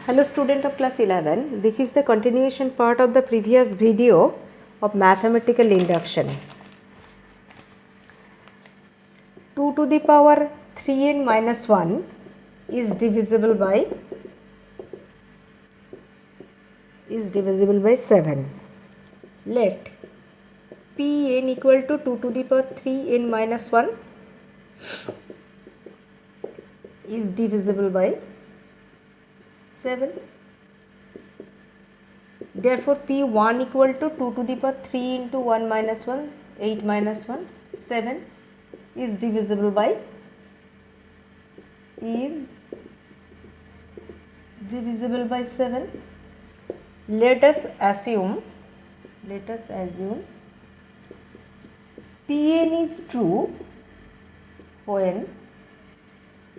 Hello student of class 11, this is the continuation part of the previous video of mathematical induction. 2 to the power 3n minus 1 is divisible by 7. Let Pn equal to 2 to the power 3n minus 1 is divisible by 7. Therefore, P1 equal to 2 to the power 3 into 1 minus 1, 8 minus 1, 7 is divisible by 7. Let us assume Pn is true when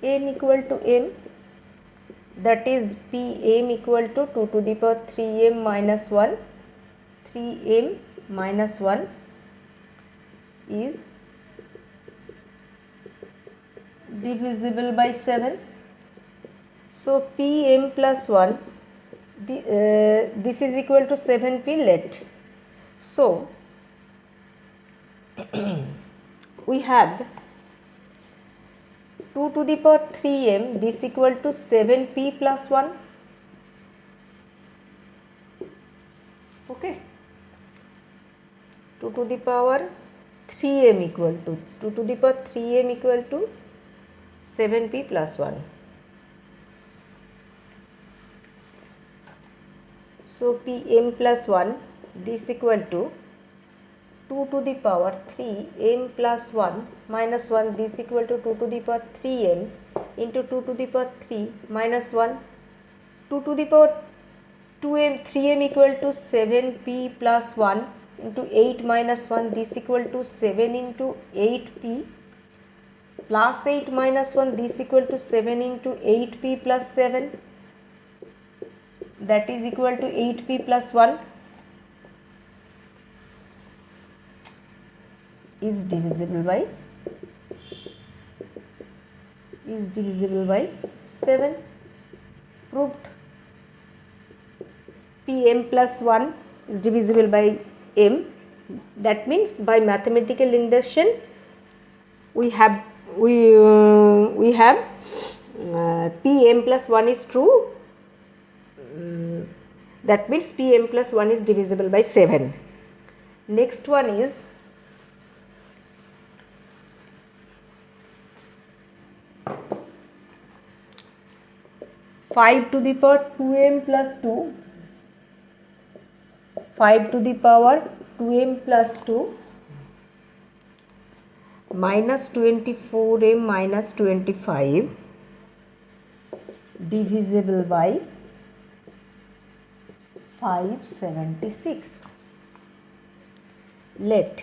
n equal to m, that is Pm equal to 2 to the power 3m minus 1, 3m minus 1 is divisible by 7. So Pm plus 1, this is equal to 7p. Let so we have 2 to the power 3m, this equal to 7p plus 1. Okay, 2 to the power 3m equal to 7p plus 1. So Pm plus 1, this equal to 2 to the power 3 m plus 1 minus 1, this equal to 2 to the power 3m into 2 to the power 3 minus 1, 2 to the power 2m, 3m equal to 7p plus 1 into 8 minus 1, this equal to 7 into 8p plus 8 minus 1, this equal to 7 into 8p plus 7, that is equal to 8p plus 1 is divisible by 7. Proved. Pm plus 1 is divisible by m. That means by mathematical induction we have Pm plus 1 is true. That means Pm plus 1 is divisible by 7. Next one is 5 to the power 2m plus 2, 5 to the power 2m plus 2 minus 24m minus 25 divisible by 576. Let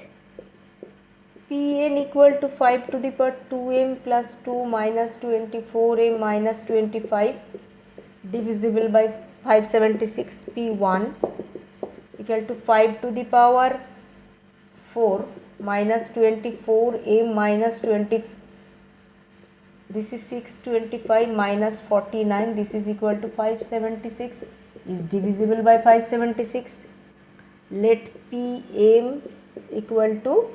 Pn equal to 5 to the power 2m plus 2 minus 24m minus 25 divisible by 576. P1 equal to 5 to the power 4 minus 24m minus 20, this is 625 minus 49, this is equal to 576 is divisible by 576. Let Pm equal to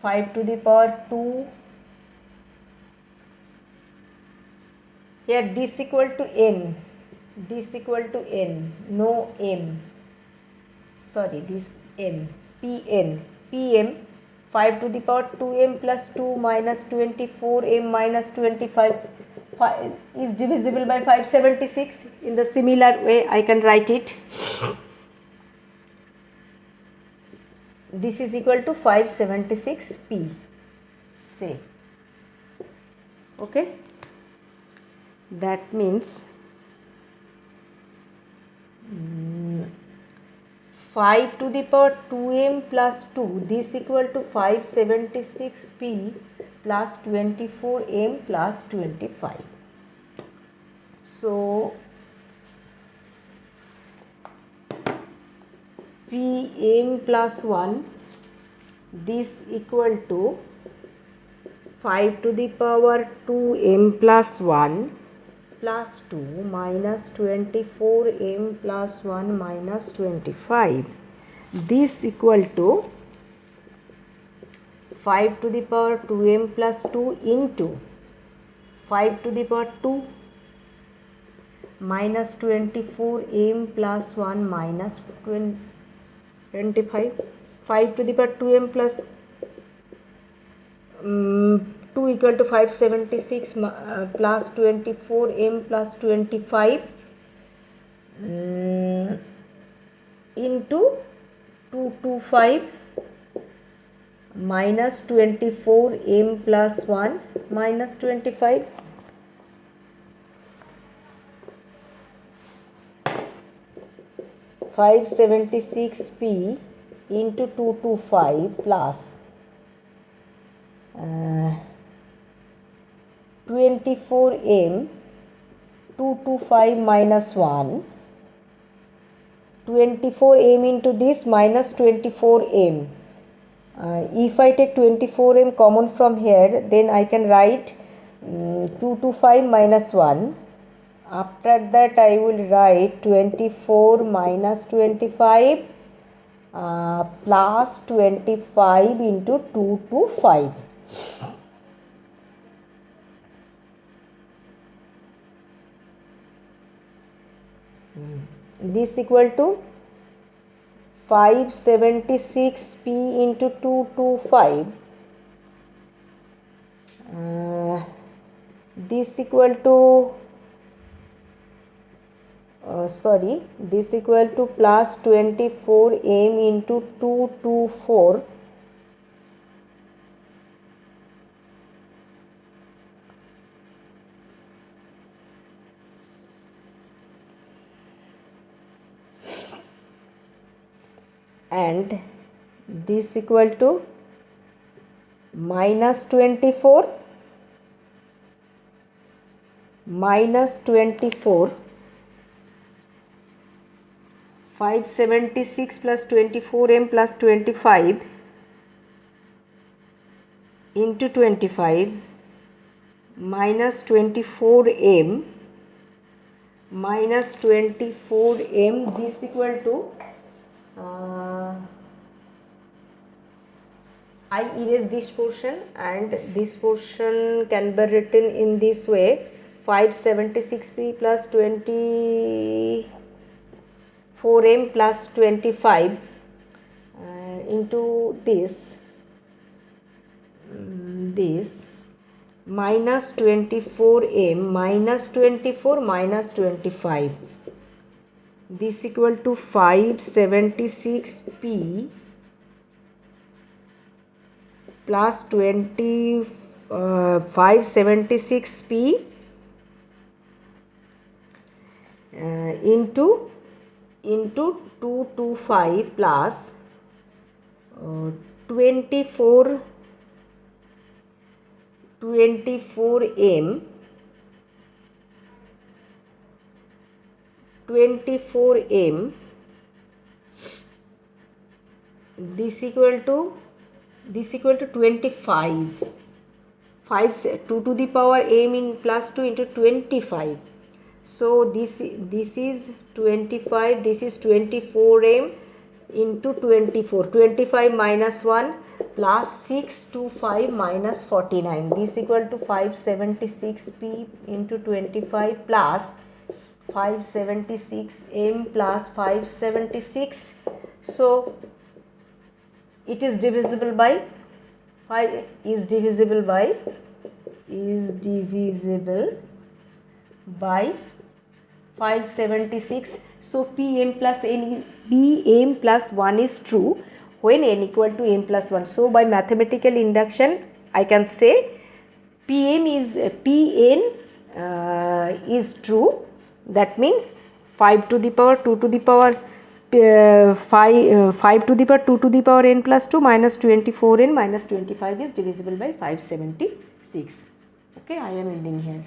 5 to the power 2, here this equal to n, no m, sorry, this n, Pm 5 to the power 2m plus 2 minus 24m minus 25 is divisible by 576. In the similar way I can write it. This is equal to 576p, say. Okay, that means 5 to the power 2m plus 2, this equal to 576p plus 24m plus 25. So Pm plus 1, this equal to 5 to the power 2m plus 1 plus 2 minus 24m plus 1 minus 25. This equal to 5 to the power 2m plus 2 into 5 to the power 2 minus 24m plus 1 minus 25. 5 to the power 2m plus 2 equal to 576 plus 24m plus 25 into 225 minus 24m plus 1 minus 25. $576p into 225 plus 24m 225 minus 1, 24m into this minus 24m. If I take 24m common from here, then I can write 225 minus 1. After that I will write 24 minus 25 plus 25 into 225. This equal to 576p into 225. This equal to this equal to plus 24m into 224 and this equal to minus 24 576 plus 24m plus 25 into 25 minus 24m minus 24m. This equal to I erase this portion and this portion can be written in this way: 576p plus 24m plus 25 into this minus 24m minus 24 minus 25. This equal to 576p plus 576p into 225 plus 24m this equal to 25. 2 to the power m in plus 2 into 25. So this is 25, this is 24m into 24. 25 minus 1 plus 625 minus 49. This equal to 576p into 25 plus 576m plus 576. So it is divisible by 5 is divisible by 576. So Pm plus 1 is true when n equal to m plus 1. So by mathematical induction I can say Pn is true. That means 5 to the power 2 to the power 5 to the power 2 to the power n plus 2 minus 24n minus 25 is divisible by 576. Okay, I am ending here.